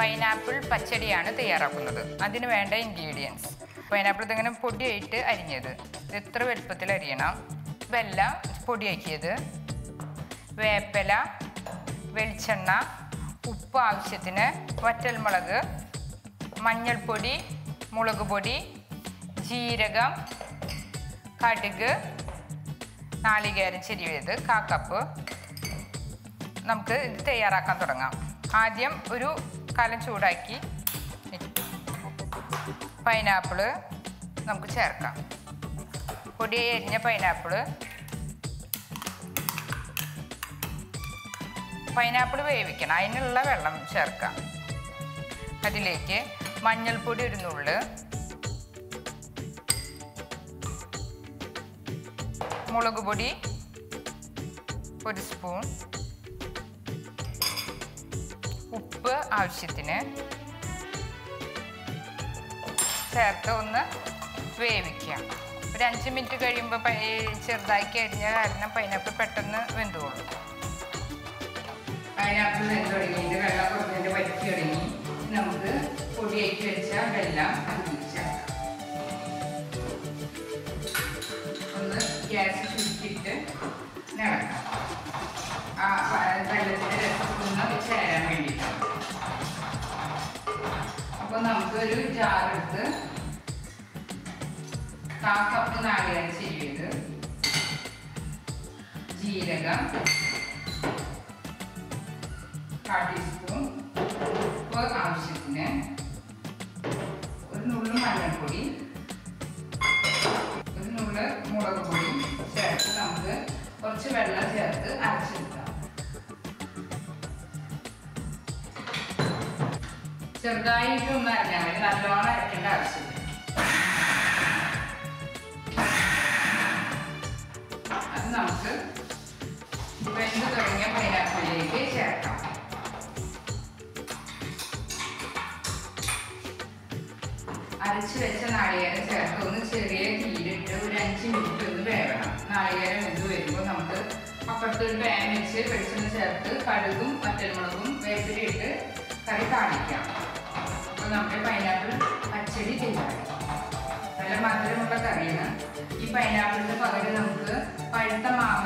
Pineapple Pachadi ആണ് തയ്യാറാക്കുന്നത്. അതിനു വേണ്ട ഇൻഗ്രീഡിയൻസ്. പൈനാപ്പിൾ ഇങ്ങനെ പൊടിയായിട്ട് അരിഞ്ഞത്. എത്ര വലുപ്പത്തിൽ അരിയണം? വെള്ളം പൊടിയാക്കിയത്, വേപ്പില, വെളിച്ചെണ്ണ, ഉപ്പ് ആവശ്യത്തിന്, വറ്റൽമുളക്, മഞ്ഞൾപ്പൊടി, മുളക് പൊടി, ജീരകം, കടുക്, നാളികേരം ചെരിയത് 1/4 കപ്പ്. നമുക്ക് ഇത് തയ്യാറാക്കാൻ തുടങ്ങാം. ആദ്യം ഒരു കലം ചൂടാക്കി പൈനാപ്പിൾ നമുക്ക് ചേർക്കാം. പൊടിയായി അരിഞ്ഞ പൈനാപ്പിൾ വേവിക്കണം. അതിനുള്ള വെള്ളം ചേർക്കാം. അതിലേക്ക് മഞ്ഞൾപ്പൊടി ഒരു നുള്ള്, മുളക് പൊടി 1 സ്പൂൺ, ഉപ്പ് ആവശ്യത്തിന് ചേർത്ത് ഒന്ന് വേവിക്കാം. ഒരു 5 മിനിറ്റ് കഴിയുമ്പോൾ ചെറുതാക്കി അരിഞ്ഞ കാരണം പൈനാപ്പിൾ പെട്ടെന്ന് വെന്തോളും. പൈനാപ്പിൾ വെന്ത് തുടങ്ങിയിട്ട് വെള്ളം കുറഞ്ഞിട്ട് വറ്റി തുടങ്ങി. നമുക്ക് പൊടിയാക്കി വെച്ച വെള്ളം അതിലേക്ക് ഒന്ന് ഗ്യാസ് ചുറ്റിട്ട് നിറക്കാം. ആ വെള്ളത്തിൻ്റെ രസമൊന്ന് ചേരാൻ വേണ്ടിയിട്ടാണ്. അപ്പോൾ നമുക്കൊരു ജാറെടുത്ത് 1/4 കപ്പ് നാളികേരം ചെരിയത്, ജീരകം 1/4 ടീസ്പൂൺ, ഉപ്പ് ആവശ്യത്തിന്, ഒരു നുള്ളു മഞ്ഞൾപ്പൊടി, ഒരു നുള്ളു മുളക് പൊടി ചേർത്ത് നമുക്ക് കുറച്ച് വെള്ളം ചേർത്ത് അരച്ചെടുക്കാം. ചെറുതായിട്ടൊന്നും അരഞ്ഞാൽ മതി, നല്ലോണം അരക്കേണ്ട ആവശ്യമില്ല. അത് നമുക്ക് വെന്ത് തുടങ്ങിയ പൈനാപ്പിളിലേക്ക് ചേർക്കാം. അരച്ച് വെച്ച നാളികേരം ചേർത്ത് ഒന്ന് ചെറിയ തീയിലിട്ട് ഒരു 5 മിനിറ്റ് ഒന്ന് വേവണം. നാളികേരം വെന്ത് വരുമ്പോൾ നമുക്ക് അപ്പുറത്തൊരു പാൻ വെച്ച് വെളിച്ചെണ്ണ ചേർത്ത് കടുകും വറ്റൽമുളകും വേപ്പിലയിട്ട് കറി താളിക്കാം. അപ്പോൾ നമ്മുടെ പൈനാപ്പിൾ പച്ചടി തയ്യാറായി. നല്ല മധുരമുള്ള കറിയാണ്. ഈ പൈനാപ്പിളിന് പകരം നമുക്ക് പഴുത്ത മാങ്ങ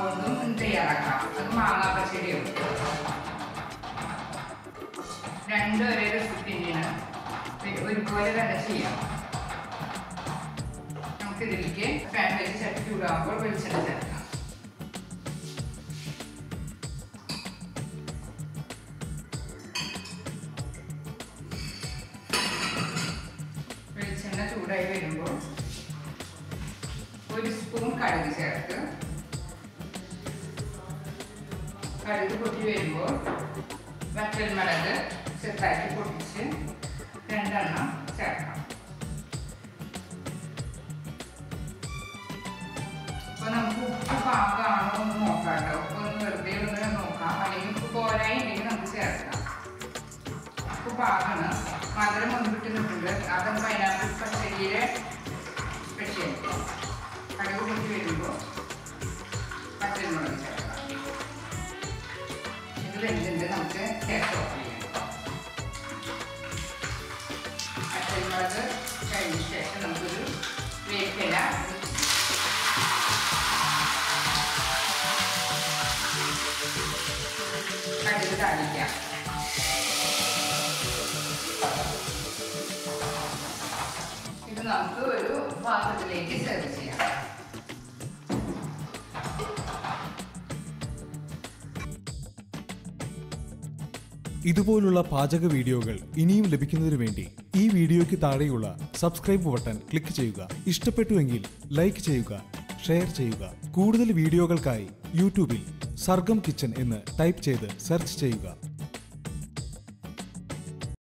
കൊണ്ടും തയ്യാറാക്കാം. അത് മാങ്ങാ പച്ചടിയാണ്. രണ്ടും ഒരേ റെസിപ്പിയാണ്. ഒരുപോലെ തന്നെ ചെയ്യാം. നമുക്കിതിലേക്ക് പാൻ വെച്ച് ചട്ടി ചൂടാകുമ്പോൾ വെളിച്ചെണ്ണ ചേർക്കാം. വെളിച്ചെണ്ണ ചൂടായി വരുമ്പോൾ 1 സ്പൂൺ കടുക് ചേർത്ത്, കടുക് പൊട്ടി വരുമ്പോൾ വറ്റൽമുളക് ചെറുതാക്കി പൊട്ടിച്ച് 2 എണ്ണം ചേർക്കാം. അപ്പോൾ നമുക്ക് ഉപ്പ് പാകമാണോ ഒന്ന് നോക്കാം കേട്ടോ. ഉപ്പ് ഒന്ന് വെറുതെ ഒന്ന് നോക്കാം. അല്ലെങ്കിൽ ഉപ്പ് പോരായില്ലെങ്കിൽ നമുക്ക് ചേർക്കാം. ഉപ്പ് പാകമാണ്. മധുരം മുൻപിട്ട് നിൽക്കുന്നുണ്ട്. അതാണ് പൈനാപ്പിൾ പച്ചടിയുടെ സ്പെഷ്യൽ. കടുക് പൊട്ടി വരുമ്പോൾ പച്ചമുളക് ചേർക്കാം. ഇത് വെന്തുണ്ട്. നമുക്ക് ഗ്യാസ് ഓഫ് ചെയ്യാം. പച്ചമുളക് കഴിഞ്ഞ ശേഷം നമുക്കൊരു വേപ്പില, കടുക് താളിക്കാം. ഇത് നമുക്ക് ഒരു പാത്രത്തിലേക്ക് സെർവ് ചെയ്യാം. ഇതുപോലുള്ള പാചക വീഡിയോകൾ ഇനിയും ലഭിക്കുന്നതിനു വേണ്ടി ഈ വീഡിയോയ്ക്ക് താഴെയുള്ള സബ്സ്ക്രൈബ് ബട്ടൺ ക്ലിക്ക് ചെയ്യുക. ഇഷ്ടപ്പെട്ടുവെങ്കിൽ ലൈക്ക് ചെയ്യുക, ഷെയർ ചെയ്യുക. കൂടുതൽ വീഡിയോകൾക്കായി യൂട്യൂബിൽ സർഗം കിച്ചൻ എന്ന് ടൈപ്പ് ചെയ്ത് സെർച്ച് ചെയ്യുക.